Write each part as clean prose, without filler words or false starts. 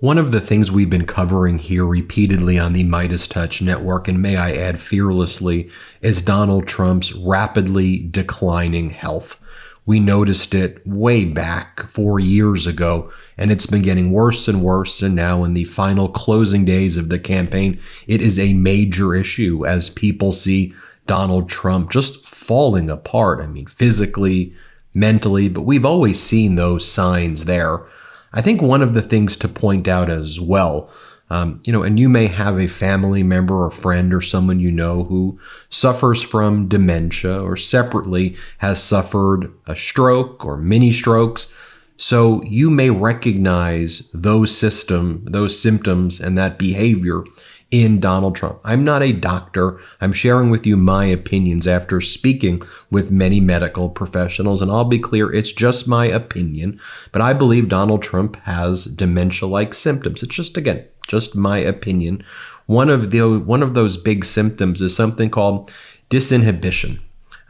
One of the things we've been covering here repeatedly on the MeidasTouch network, and may I add fearlessly, is Donald Trump's rapidly declining health. We noticed it way back 4 years ago, and it's been getting worse and worse. And now in the final closing days of the campaign, it is a major issue as people see Donald Trump just falling apart. I mean, physically, mentally, but we've always seen those signs there. I think one of the things to point out as well, and you may have a family member or friend or someone you know who suffers from dementia or separately has suffered a stroke or mini strokes. So you may recognize those symptoms and that behavior in Donald Trump. I'm not a doctor. I'm sharing with you my opinions after speaking with many medical professionals. And I'll be clear, it's just my opinion. But I believe Donald Trump has dementia-like symptoms. It's just my opinion. One of those big symptoms is something called disinhibition.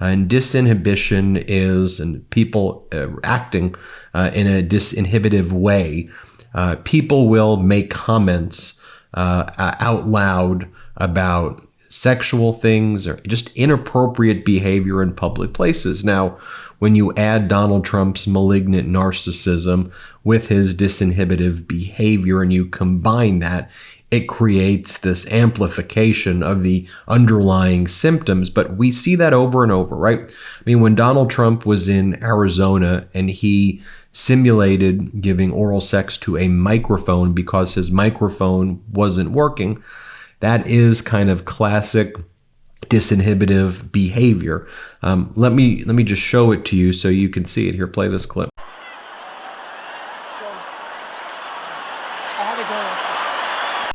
And disinhibition is people acting in a disinhibitive way. People will make comments out loud about sexual things or just inappropriate behavior in public places. Now, when you add Donald Trump's malignant narcissism with his disinhibitive behavior and you combine that, it creates this amplification of the underlying symptoms. But we see that over and over, right? I mean, when Donald Trump was in Arizona and he simulated giving oral sex to a microphone because his microphone wasn't working, that is kind of classic disinhibitive behavior. Let me just show it to you so you can see it. Here, play this clip.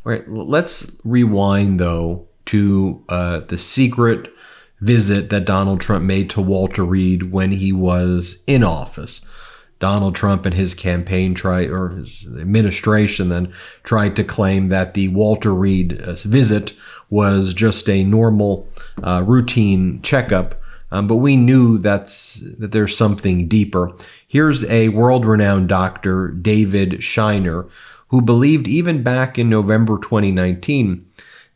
All right, let's rewind though to the secret visit that Donald Trump made to Walter Reed when he was in office. Donald Trump and his campaign his administration then tried to claim that the Walter Reed visit was just a normal routine checkup. But we knew that there's something deeper. Here's a world-renowned doctor, David Shiner, who believed even back in November 2019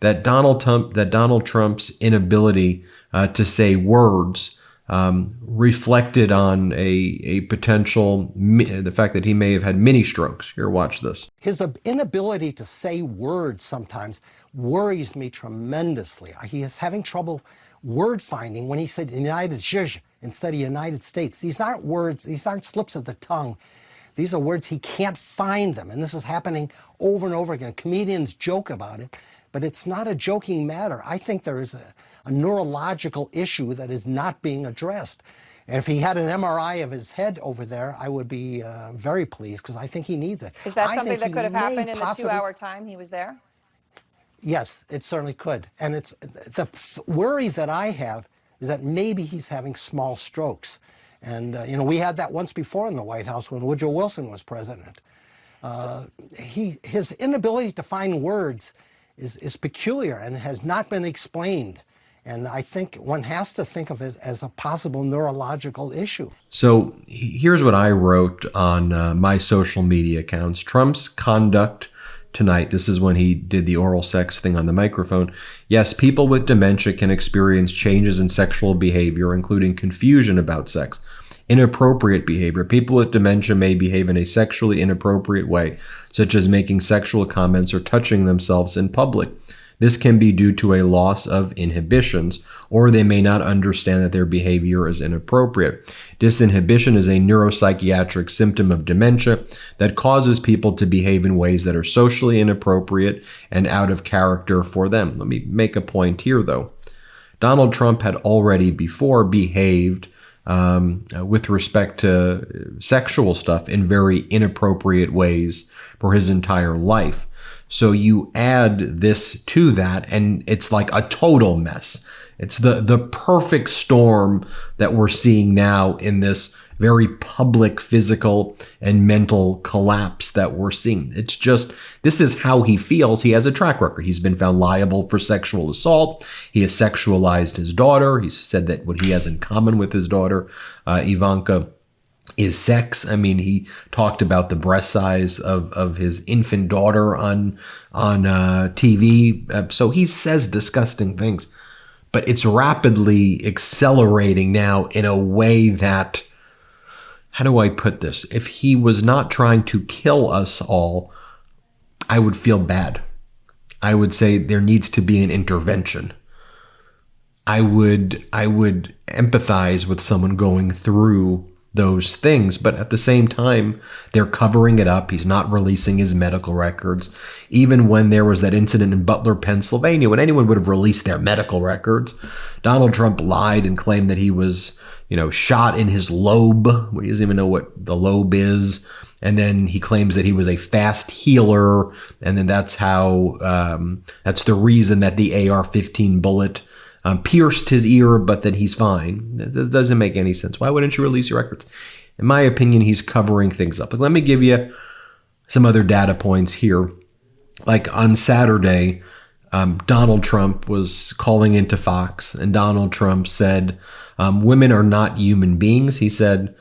that Donald Trump's inability to say words reflected on a potential, the fact that he may have had mini strokes. Here, watch this. His inability to say words sometimes worries me tremendously. He is having trouble word finding when he said United States instead of United States. These aren't words, these aren't slips of the tongue. These are words, he can't find them. And this is happening over and over again. Comedians joke about it, but it's not a joking matter. I think there is a neurological issue that is not being addressed. And if he had an MRI of his head over there, I would be very pleased because I think he needs it. Is that something that could have happened in the 2-hour time he was there? Yes, it certainly could. And it's the worry that I have is that maybe he's having small strokes. And, we had that once before in the White House when Woodrow Wilson was president. His inability to find words is peculiar and has not been explained. And I think one has to think of it as a possible neurological issue. So here's what I wrote on my social media accounts. Trump's conduct tonight, this is when he did the oral sex thing on the microphone. Yes, people with dementia can experience changes in sexual behavior, including confusion about sex, inappropriate behavior. People with dementia may behave in a sexually inappropriate way, such as making sexual comments or touching themselves in public. This can be due to a loss of inhibitions, or they may not understand that their behavior is inappropriate. Disinhibition is a neuropsychiatric symptom of dementia that causes people to behave in ways that are socially inappropriate and out of character for them. Let me make a point here, though. Donald Trump had already before behaved with respect to sexual stuff in very inappropriate ways for his entire life. So you add this to that, and it's like a total mess. It's the perfect storm that we're seeing now in this very public physical and mental collapse that we're seeing. It's just, this is how he feels. He has a track record. He's been found liable for sexual assault. He has sexualized his daughter. He's said that what he has in common with his daughter, Ivanka, is sex. I mean, he talked about the breast size of his infant daughter on TV. So he says disgusting things, but it's rapidly accelerating now in a way that, how do I put this? If he was not trying to kill us all, I would feel bad. I would say there needs to be an intervention. I would empathize with someone going through those things, but at the same time, they're covering it up. He's not releasing his medical records. Even when there was that incident in Butler, Pennsylvania, when anyone would have released their medical records, Donald Trump lied and claimed that he was, shot in his lobe. He doesn't even know what the lobe is. And then he claims that he was a fast healer. And then that's the reason that the AR-15 bullet pierced his ear, but that he's fine. That doesn't make any sense. Why wouldn't you release your records? In my opinion, he's covering things up. Like, let me give you some other data points here. Like on Saturday, Donald Trump was calling into Fox, and Donald Trump said, women are not human beings. He said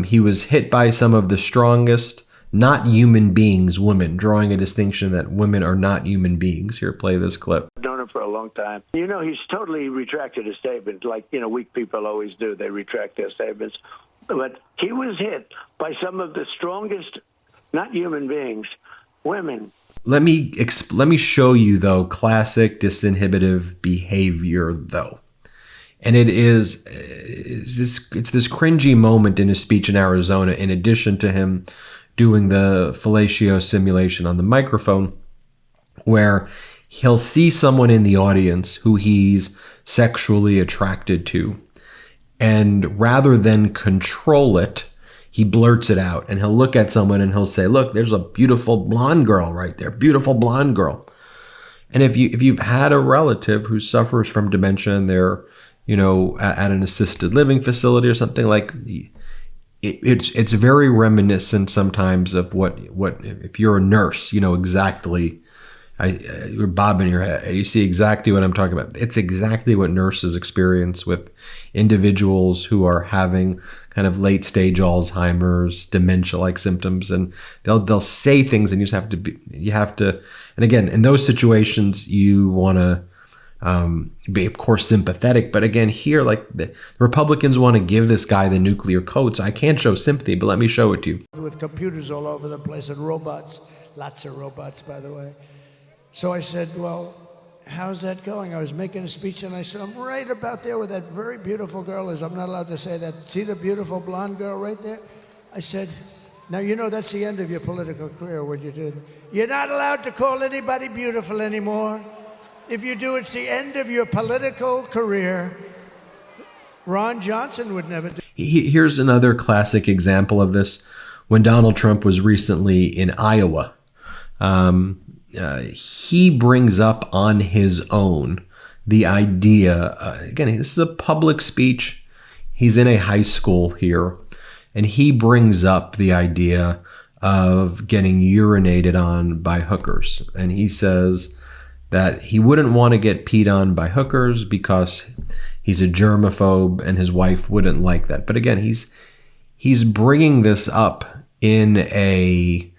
he was hit by some of the strongest, not human beings, women, drawing a distinction that women are not human beings. Here, play this clip. Known him for a long time. He's totally retracted his statement, like, weak people always do. They retract their statements. But he was hit by some of the strongest, not human beings, women. Let me show you, though, classic disinhibitive behavior, though. And it's this cringy moment in his speech in Arizona, in addition to him doing the fellatio simulation on the microphone, where he'll see someone in the audience who he's sexually attracted to, and rather than control it, he blurts it out, and he'll look at someone and he'll say, look, there's a beautiful blonde girl right there, beautiful blonde girl. And if you've had a relative who suffers from dementia and they're, at an assisted living facility or something, like, it's very reminiscent sometimes of what if you're a nurse, exactly. You're bobbing your head. You see exactly what I'm talking about. It's exactly what nurses experience with individuals who are having kind of late stage Alzheimer's, dementia-like symptoms, and they'll say things, and you have to. And again, in those situations, you want to be, of course, sympathetic. But again, here, like, the Republicans want to give this guy the nuclear code, so I can't show sympathy, but let me show it to you. With computers all over the place and robots, lots of robots, by the way. So I said, well, how's that going? I was making a speech, and I said, I'm right about there where that very beautiful girl is. I'm not allowed to say that. See the beautiful blonde girl right there? I said, now, that's the end of your political career when you do that. You're not allowed to call anybody beautiful anymore. If you do, it's the end of your political career. Ron Johnson would never do. Here's another classic example of this. When Donald Trump was recently in Iowa, he brings up on his own the idea, again, this is a public speech. He's in a high school here, and he brings up the idea of getting urinated on by hookers. And he says that he wouldn't want to get peed on by hookers because he's a germaphobe and his wife wouldn't like that. But again, he's bringing this up in a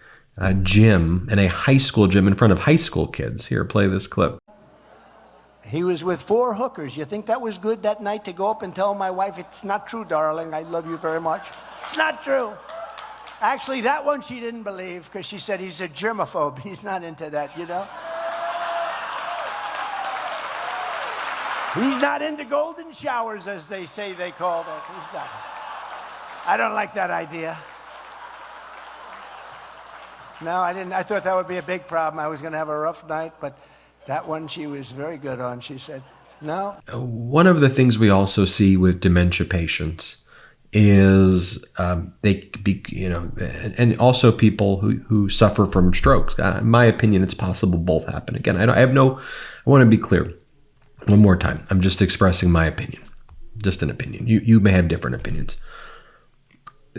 gym, in a high school gym, in front of high school kids. Here, play this clip. He was with 4 hookers. You think that was good that night to go up and tell my wife, it's not true, darling, I love you very much? It's not true. Actually, that one she didn't believe because she said he's a germaphobe. He's not into that, He's not into golden showers, as they say they call that. He's not. I don't like that idea. No, I didn't. I thought that would be a big problem. I was going to have a rough night, but that one she was very good on. She said, no. One of the things we also see with dementia patients is and also people who suffer from strokes. In my opinion, it's possible both happen. Again, I want to be clear one more time. I'm just expressing my opinion, just an opinion. You may have different opinions.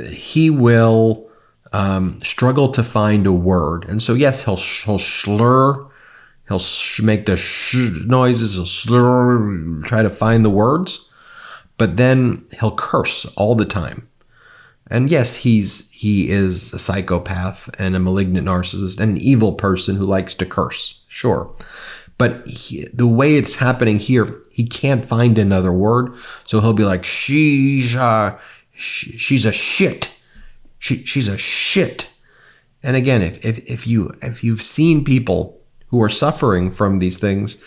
He will struggle to find a word. And so, yes, he'll slur, he'll make the noises, he'll slur, try to find the words, but then he'll curse all the time. And yes, he is a psychopath and a malignant narcissist and an evil person who likes to curse. Sure. But the way it's happening here, he can't find another word. So he'll be like, she's a shit. She's a shit. And again, if you've seen people who are suffering from these things,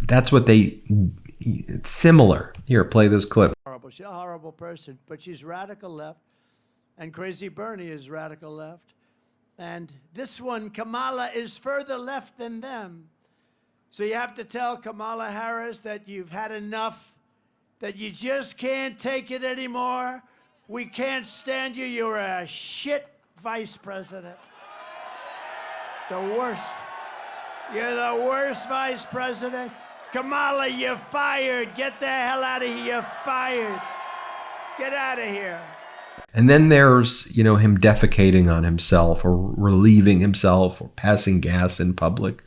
that's what it's similar. Here, play this clip. She's a horrible person, but she's radical left. And Crazy Bernie is radical left. And this one, Kamala, is further left than them. So you have to tell Kamala Harris that you've had enough, that you just can't take it anymore. We can't stand you. You're a shit vice president. The worst. You're the worst vice president. Kamala, you're fired. Get the hell out of here. You're fired. Get out of here. And then there's, him defecating on himself or relieving himself or passing gas in public.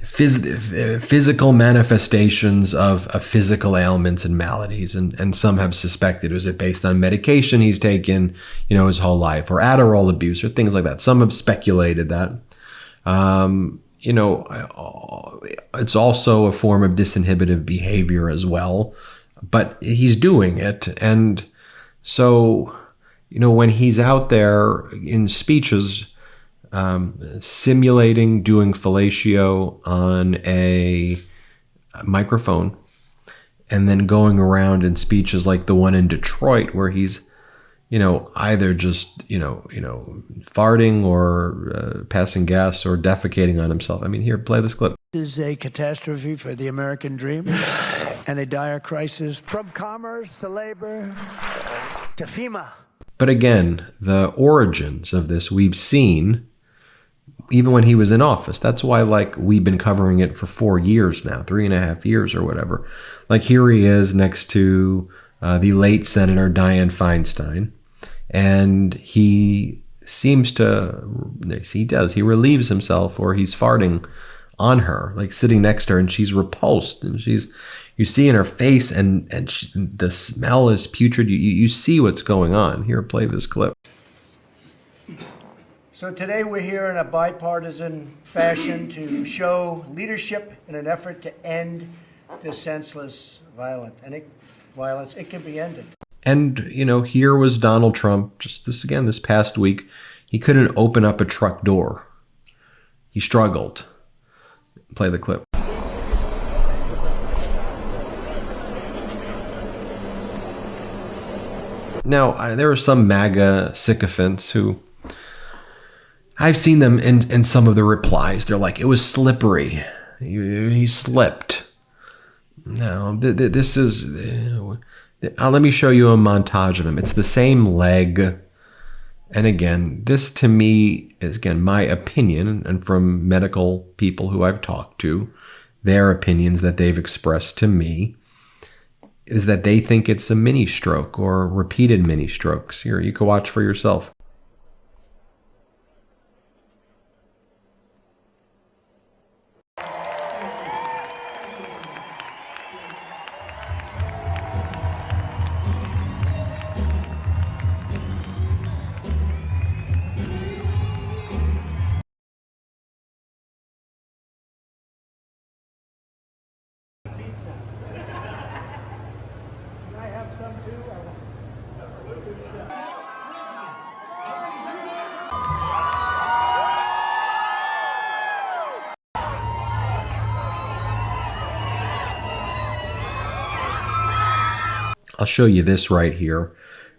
Physical manifestations of physical ailments and maladies. And some have suspected, was it based on medication he's taken, his whole life, or Adderall abuse or things like that. Some have speculated that. It's also a form of disinhibitive behavior as well. But he's doing it. And so, when he's out there in speeches, simulating doing fellatio on a microphone and then going around in speeches like the one in Detroit where he's, either just, farting or passing gas or defecating on himself. I mean, here, play this clip. This is a catastrophe for the American dream and a dire crisis from commerce to labor to FEMA. But again, the origins of this we've seen even when he was in office. That's why, we've been covering it for 4 years now, 3.5 years or whatever. Here he is next to the late Senator Dianne Feinstein. And he seems to, he relieves himself, or he's farting on her, sitting next to her, and she's repulsed. And you see in her face, and the smell is putrid. You see what's going on. Here, play this clip. So today we're here in a bipartisan fashion to show leadership in an effort to end this senseless violence. It can be ended. And, here was Donald Trump just this past week. He couldn't open up a truck door. He struggled. Play the clip. Now, there are some MAGA sycophants who, I've seen them in some of the replies. They're like, it was slippery. He slipped. No, this is... let me show you a montage of him. It's the same leg. And again, this to me is, my opinion, and from medical people who I've talked to, their opinions that they've expressed to me, is that they think it's a mini stroke or repeated mini strokes. Here, you can watch for yourself. I'll show you this right here.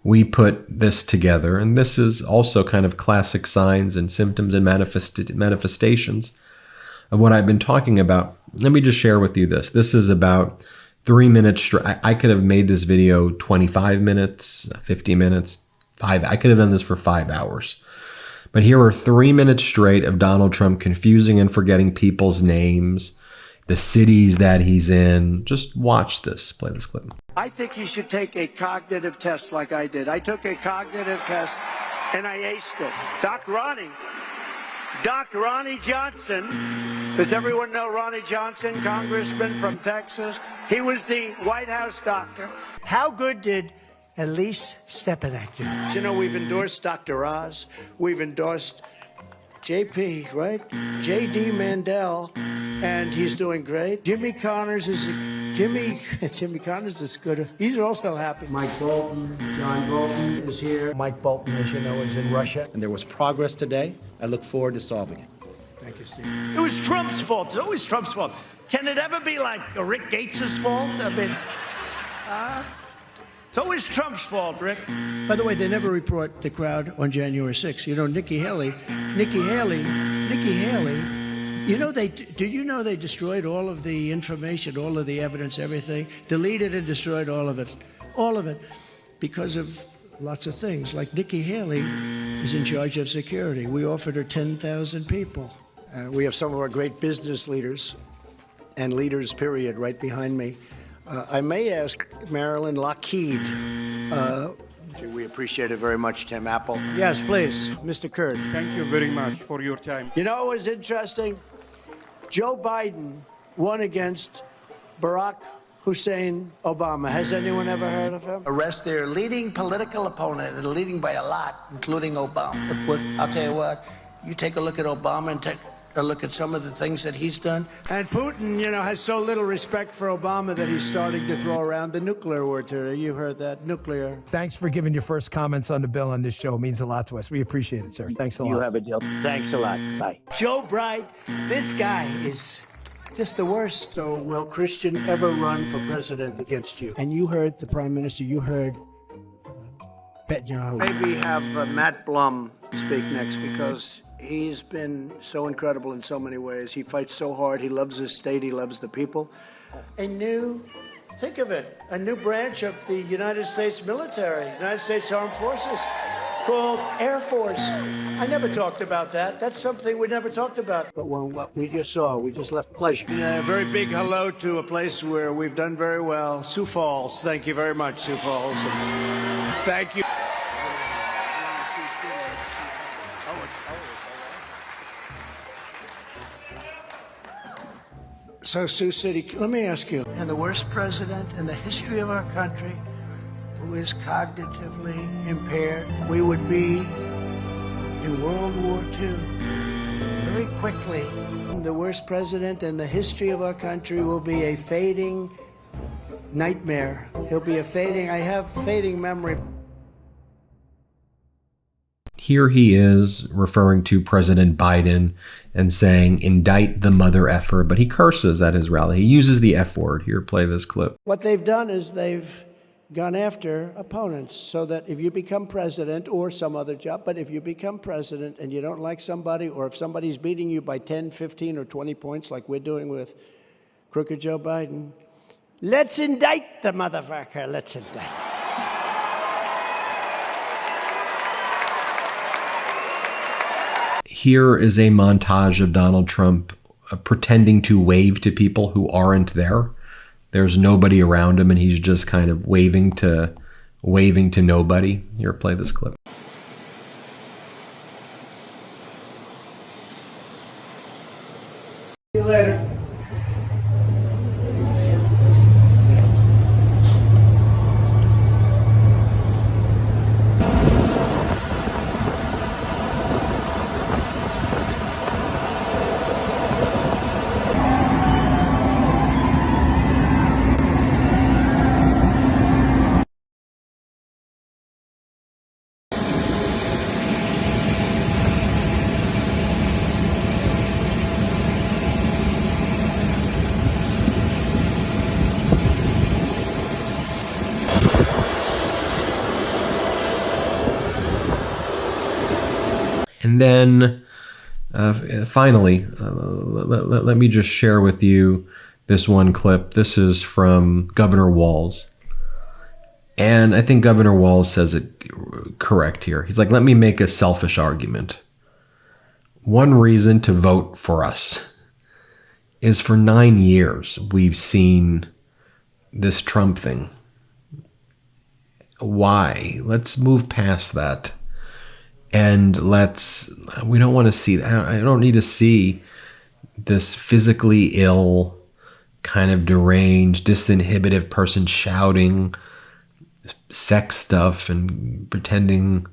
We put this together, and this is also kind of classic signs and symptoms and manifestations of what I've been talking about. Let me just share with you this. This is about 3 minutes. I could have made this video 25 minutes, 50 minutes, 5. I could have done this for 5 hours. But here are 3 minutes straight of Donald Trump confusing and forgetting people's names, the cities that he's in. Just watch this. Play this clip. I think you should take a cognitive test like I did. I took a cognitive test and I aced it. Doc Ronnie Johnson. Does everyone know Ronnie Johnson, congressman from Texas? He was the White House doctor. How good did at least Stepanakert. You know, we've endorsed Dr. Oz. We've endorsed JP, right? JD Mandel, and he's doing great. Jimmy Connors is good. These are all still happy. Mike Bolton, John Bolton is here. Mike Bolton, as you know, is in Russia. And there was progress today. I look forward to solving it. Thank you, Steve. It was Trump's fault. It's always Trump's fault. Can it ever be like Rick Gates' fault? I mean, it's always Trump's fault, Rick. By the way, they never report the crowd on January 6th. You know, Nikki Haley, you know, did you know they destroyed all of the information, all of the evidence, everything? Deleted and destroyed all of it, because of lots of things. Like Nikki Haley is in charge of security. We offered her 10,000 people. We have some of our great business leaders and leaders, period, right behind me. I may ask Marilyn Lockheed. We appreciate it very much, Tim Apple. Yes, please, Mr. Kurd. Thank you very much for your time. You know what was interesting? Joe Biden won against Barack Hussein Obama. Has anyone ever heard of him? Arrest their leading political opponent, and leading by a lot, including Obama. I'll tell you what, you take a look at Obama and take a look at some of the things that he's done. And Putin, you know, has so little respect for Obama that he's starting to throw around the nuclear word today. You heard that, nuclear. Thanks for giving your first comments on the bill on this show. It means a lot to us. We appreciate it, sir. Thanks a lot. You have a deal. Thanks a lot. Bye. Joe Bright, this guy is just the worst. So will Christian ever run for president against you? And you heard the prime minister, you heard Maybe have Matt Blum speak next, because he's been so incredible in so many ways. He fights so hard. He loves his state. He loves the people. Think of it, a new branch of the United States military, United States Armed Forces, called Air Force. I never talked about that. That's something we never talked about. But what we just saw, we just left pleasure. A very big hello to a place where we've done very well, Sioux Falls. Thank you very much, Sioux Falls. Thank you. So, Sioux City, let me ask you, And the worst president in the history of our country who is cognitively impaired, we would be in World War II very quickly. the worst president in the history of our country will be a fading nightmare. He'll be a fading, I have fading memory. Here he is referring to President Biden and saying, indict the mother effer, but he curses at his rally. He uses the F word. Here, play this clip. What they've done is they've gone after opponents so that if you become president or some other job, but if you become president and you don't like somebody, or if somebody's beating you by 10, 15, or 20 points like we're doing with crooked Joe Biden, let's indict the motherfucker. Let's indict him. Here is a montage of Donald Trump pretending to wave to people who aren't there. There's nobody around him, and he's just kind of waving to nobody. Here, play this clip. See you later. And then finally, let me just share with you this one clip. This is from Governor Walz. And I think Governor Walz says it correct here. He's like, let me make a selfish argument. One reason to vote for us is for 9 years we've seen this Trump thing. Why? Let's move past that. And we don't want to see that. I don't need to see this physically ill, kind of deranged, disinhibitive person shouting, sex stuff and pretending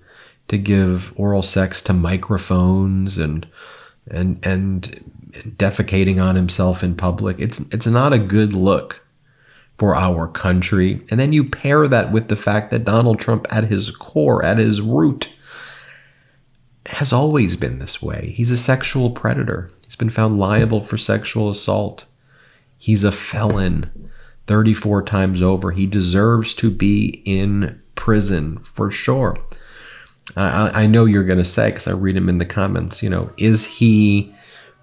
to give oral sex to microphones and defecating on himself in public. It's not a good look for our country. And then you pair that with the fact that Donald Trump at his core, at his root, has always been this way. He's a sexual predator. He's been found liable for sexual assault. He's a felon 34 times over. He deserves to be in prison for sure. I know you're going to say, because I read him in the comments, is he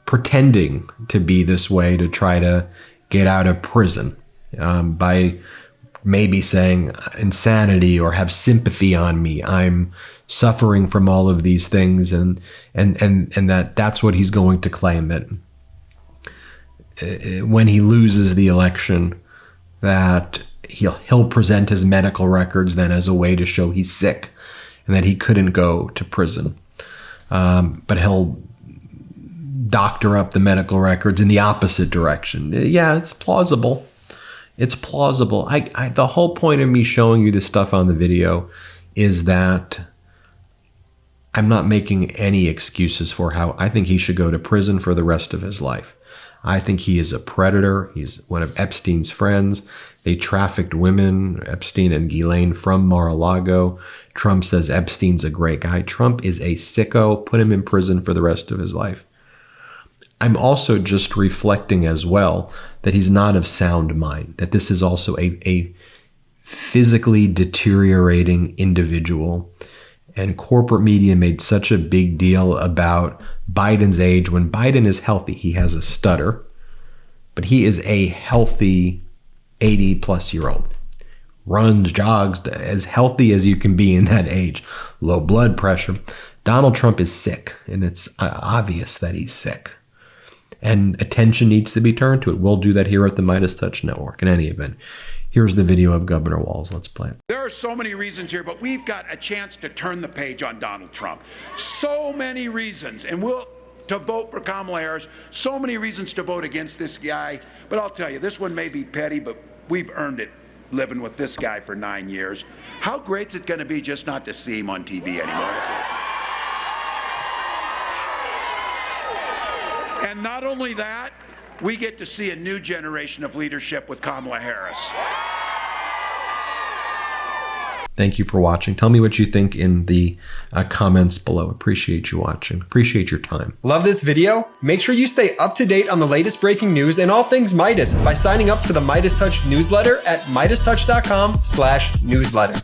pretending to be this way to try to get out of prison by maybe saying insanity or have sympathy on me? I'm suffering from all of these things, and that's what he's going to claim, that when he loses the election, that he'll present his medical records then as a way to show he's sick and that he couldn't go to prison. But he'll doctor up the medical records in the opposite direction. Yeah, it's plausible. It's plausible. The whole point of me showing you this stuff on the video is that I'm not making any excuses for how I think he should go to prison for the rest of his life. I think he is a predator. He's one of Epstein's friends. They trafficked women, Epstein and Ghislaine, from Mar-a-Lago. Trump says Epstein's a great guy. Trump is a sicko. Put him in prison for the rest of his life. I'm also just reflecting as well that he's not of sound mind, that this is also a physically deteriorating individual. And corporate media made such a big deal about Biden's age when Biden is healthy. He has a stutter, but he is a healthy 80-plus-year-old. Runs, jogs, as healthy as you can be in that age. Low blood pressure. Donald Trump is sick, and it's obvious that he's sick. And attention needs to be turned to it. We'll do that here at the MeidasTouch Network. In any event, here's the video of Governor Walz. Let's play it. There are so many reasons here, but we've got a chance to turn the page on Donald Trump. So many reasons. And to vote for Kamala Harris, so many reasons to vote against this guy. But I'll tell you, this one may be petty, but we've earned it living with this guy for 9 years. How great's it going to be just not to see him on TV anymore? And not only that, we get to see a new generation of leadership with Kamala Harris. Thank you for watching. Tell me what you think in the comments below. Appreciate you watching. Appreciate your time. Love this video? Make sure you stay up to date on the latest breaking news and all things Meidas by signing up to the MeidasTouch newsletter at MeidasTouch.com/newsletter.